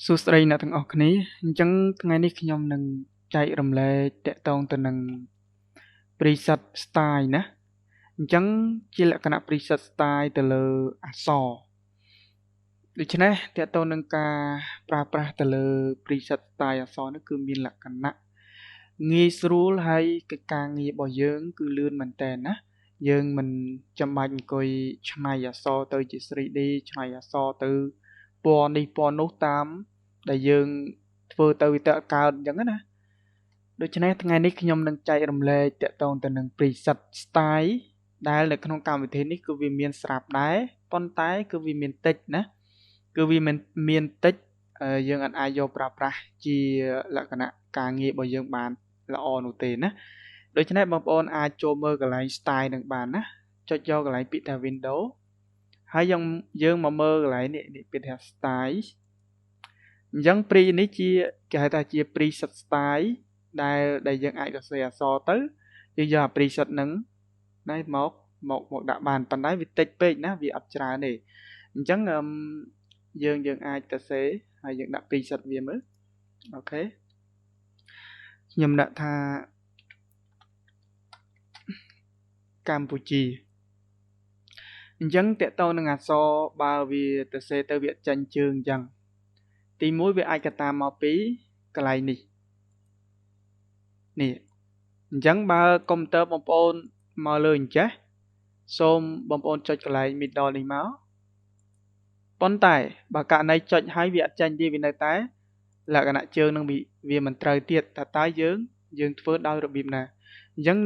សួស្តីអ្នកទាំងអស់គ្នាអញ្ចឹងថ្ងៃនេះខ្ញុំនឹងចែករំលែកតាក់ទងទៅនឹង preset style ណាអញ្ចឹងជាលក្ខណៈ preset style ទៅលើអក្សរដូច្នេះតាក់ទងនឹងការប្រើប្រាស់ទៅលើ preset style អក្សរនេះគឺមានលក្ខណៈងាយស្រួលហើយកិច្ចការងាររបស់យើងគឺលឿនមែនតើណាយើងមិនចាំបាច់អង្គុយច្នៃអក្សរទៅជា 3D ច្នៃអក្សរទៅពណ៌នេះពណ៌នោះតាមដែលយើងធ្វើទៅវាទៅកើតអញ្ចឹងណាដូច្នេះថ្ងៃនេះខ្ញុំនឹងចែករំលែកតាក់ទងទៅនឹង preset style ដែលនៅក្នុងកម្មវិធីនេះគឺវាមានស្រាប់ដែរប៉ុន្តែគឺវាមានតិចណាគឺវាមានតិចយើងអាចយកប្រើប្រាស់ជាលក្ខណៈការងាររបស់យើងបានល្អនោះទេណាដូច្នេះបងប្អូនអាចចូលមើលកន្លែង style នឹងបានណាចុចយកកន្លែងពាក្យថា window ហើយយើងមកមើលកន្លែងនេះពាក្យថា style អញ្ចឹង pre នេះជាគេហៅថាជា preset style ដែលយើងអាចសរសេរអក្សរទៅយើងយកអា preset ហ្នឹងណែមកដាក់បានប៉ុន្តែវាតិចពេកណាវាអត់ច្រើនទេអញ្ចឹងយើងអាចសរសេរហើយយើងដាក់ preset វាមើលអូខេខ្ញុំដាក់ថាកម្ពុជាអញ្ចឹងតកតនឹងអក្សរបើវាសរសេរទៅវាចាញ់ជើងអញ្ចឹងទី1វាអាចកតាមកពីកន្លែងនេះអញ្ចឹងបើកុំព្យូទ័របងប្អូនមកលើអញ្ចេះសូមបងប្អូនចុចកន្លែង middle នេះមកប៉ុន្តែបើករណីចុចហើយវាអត់ចាញ់ទេវានៅតែលក្ខណៈជើងនឹងវាមិនត្រូវទៀតតើយើងធ្វើដោយរបៀបណាអញ្ចឹង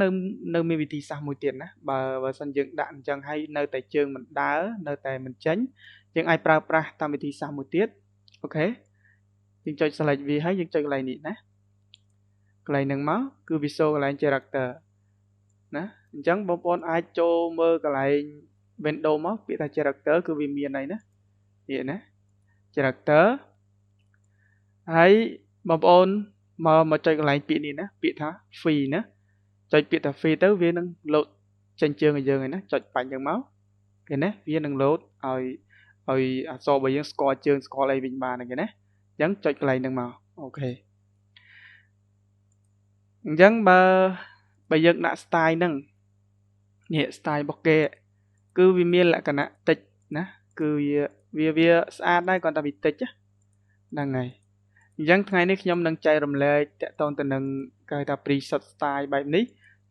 នៅមានវិធីសាស្ត្រមួយទៀតណាបើសិនយើងដាក់អញ្ចឹងហើយនៅតែជើងមិនដើរនៅតែមិនចេញយើងអាចប្រើប្រាស់តាមវិធីសាស្ត្រមួយទៀតអូខេយើងចុច select វាហើយយើងចុចកន្លែងនេះណាកន្លែងហ្នឹងមកគឺវាសូកន្លែង character ណាអញ្ចឹងបងប្អូនអាចចូលមើលកន្លែង window មកពាក្យថា character គឺវាមានហើយណានេះណា character ហើយបងប្អូនមកចុចកន្លែងពាក្យនេះណាពាក្យថា free ណាចុចពាក្យថា free ទៅវានឹង load ចេញជើងឲ្យយើងហើយណាចុចបាញ់ចឹងមកឃើញណាវានឹង load ឲ្យអក្សររបស់យើងស្គាល់ជើងស្គាល់អីវិញបានហ្នឹងណាអញ្ចឹងចុចកន្លែងហ្នឹងមកអូខេអញ្ចឹងបើយើងដាក់ style ហ្នឹងនេះ style របស់គេគឺវាមានលក្ខណៈតិចណាគឺវាស្អាតដែរគាត់តែវាតិចហ្នឹងហើយអញ្ចឹងថ្ងៃនេះខ្ញុំនឹងចែករំលែកតាក់ទងទៅនឹងគេហៅថា preset style បែបនេះ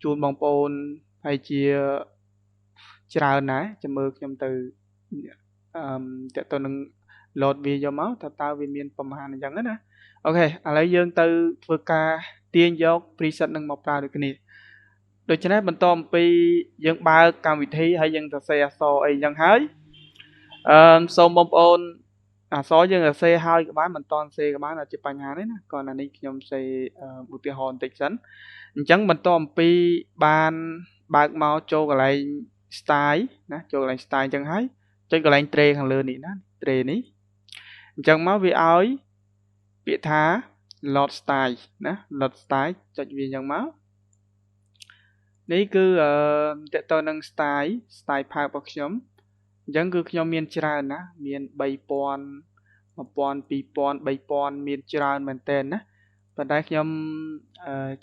ជូនបងប្អូនហើយជាច្រើនណាស់ចាំមើលខ្ញុំទៅតាក់ទងនឹង load វាយកមកតើវាមានប្រមាណអញ្ចឹងណាអូខេឥឡូវយើងទៅធ្វើការទាញយក preset នឹងមកប្រើដូចគ្នាដូច្នេះបន្តអំពីយើងបើកកម្មវិធីហើយយើងសរសេរអក្សរអីអញ្ចឹងហើយសូមបងប្អូនអក្សរយើងសរសេរហើយក៏បានមិនតន់សរសេរក៏បានអត់ជាបញ្ហាទេណាគ្រាន់តែនេះខ្ញុំសេឧទាហរណ៍បន្តិចសិនអញ្ចឹងបន្តអំពីបានបើកមកចូលកន្លែង style ណាចូលកន្លែង style អញ្ចឹងហើយចុចកន្លែង tray ខាងលើនេះណា tray នេះអញ្ចឹងមកវាឲ្យពាក្យថា load style ណា load style ចុចវាអញ្ចឹងមកនេះគឺតើតើនឹង style pack របស់ខ្ញុំអញ្ចឹងគឺខ្ញុំមានច្រើនណាមាន 3000 1000 2000 3000មានច្រើនមែនតើណាប៉ុន្តែខ្ញុំ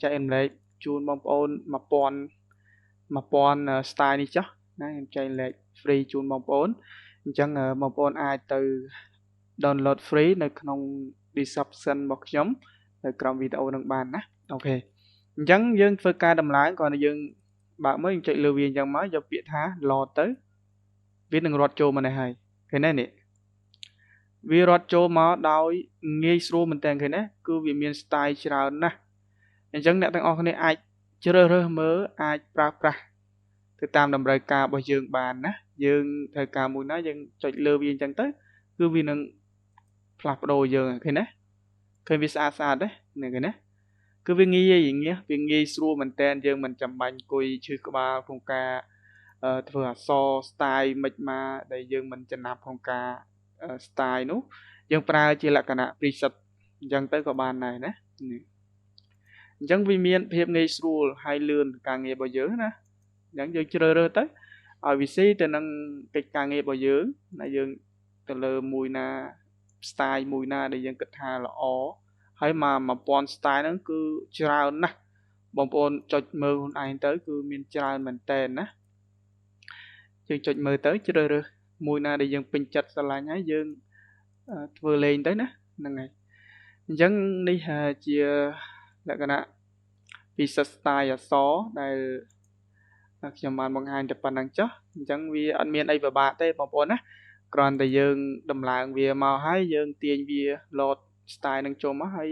ចែករំលែកជូនបងប្អូន1000 style នេះចុះណាខ្ញុំចែករំលែក free ជូនបងប្អូនអញ្ចឹងបងប្អូនអាចទៅ download free នៅក្នុង description របស់ខ្ញុំនៅក្រោមវីដេអូនឹងបានណាអូខេអញ្ចឹងយើងធ្វើការដំឡើងគ្រាន់តែយើងបើកមើលយើងចុចលើវាអញ្ចឹងមកយកពាក្យថា load ទៅវានឹងរត់ចូលមកនេះហើយឃើញទេនេះវារត់ចូលមកដោយងាយស្រួលមែនតើឃើញទេគឺវាមាន style ច្រើនណាស់អញ្ចឹងអ្នកទាំងអស់គ្នាអាចជ្រើសរើសមើលអាចប្រើប្រាស់ទៅតាមតម្រូវការរបស់យើងបានណាយើងត្រូវការមួយណាយើងចុចលើវាអញ្ចឹងទៅគឺវានឹងផ្លាស់ប្ដូរយើងឃើញទេឃើញវាស្អាតទេនេះឃើញទេគឺវាងាយស្រួលមែនតើយើងមិនចាំបាច់អង្គុយឈឺក្បាលក្នុងការធ្វើអក្សរ style មិនមកដែលយើងមិនចំណាប់ក្នុងការ style នោះយើងប្រើជាលក្ខណៈ preset អញ្ចឹងទៅក៏បានដែរណាអញ្ចឹងវាមានភាពងាយស្រួលហើយលឿនការងាររបស់យើងណាអញ្ចឹងយើងជ្រើសរើសទៅឲ្យវាស៊ីទៅនឹងកិច្ចការងាររបស់យើងណាយើងទៅលើមួយណា style មួយណាដែលយើងគិតថាល្អហើយមក1000 style ហ្នឹងគឺច្រើនណាស់បងប្អូនចុចមើលខ្លួនឯងទៅគឺមានច្រើនមែនតើណាយើងចុចមើលទៅជ្រើសរើសមួយណាដែលយើងពេញចិត្តស្រឡាញ់ហើយយើងធ្វើលេងទៅណាហ្នឹងហើយអញ្ចឹងនេះជាលក្ខណៈពិសេស style អក្សរដែលខ្ញុំបានបង្ហាញតែប៉ុណ្្នឹងចុះអញ្ចឹងវាអត់មានអីពិបាកទេបងប្អូនណាគ្រាន់តែយើងដំឡើងវាមកហើយយើងទាញវា load style នឹងចូលមកហើយ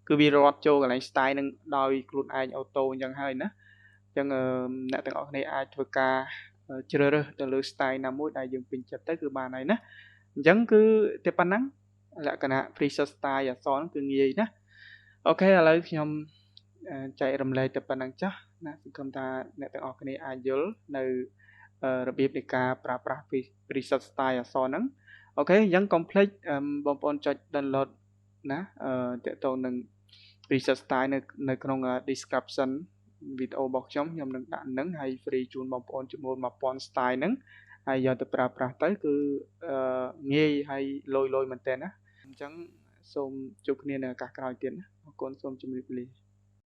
គឺវារត់ចូលកន្លែង style នឹងដោយខ្លួនឯងអូតូអញ្ចឹងហើយណាអញ្ចឹងអ្នកទាំងអស់គ្នាអាចធ្វើការជ្រើសរើសទៅលើ style ណាមួយដែលយើងពេញចិត្តទៅគឺបានហើយណាអញ្ចឹងគឺតែប៉ុណ្ណឹងលក្ខណៈ preset style អក្សរគឺងាយណាអូខេឥឡូវខ្ញុំចែករំលែកតែប៉ុណ្្នឹងចុះណាសង្ឃឹមថាអ្នកទាំងអស់គ្នាអាចយល់នៅរបៀបនៃការប្រើប្រាស់ preset style អក្សរហ្នឹងអូខេអញ្ចឹងកុំភ្លេចបងប្អូនចុច download ណាតកតងនឹង preset style នៅក្នុង description វីដេអូរបស់ខ្ញុំនឹងដាក់ហ្នឹងហើយ free ជូនបងប្អូនចំនួន 1000 style ហ្នឹងហើយយកទៅប្រើប្រាស់ទៅគឺងាយហើយលយមែនតើណាអញ្ចឹងសូមជួបគ្នានៅឱកាសក្រោយទៀតណាអរគុណសូមជម្រាបលា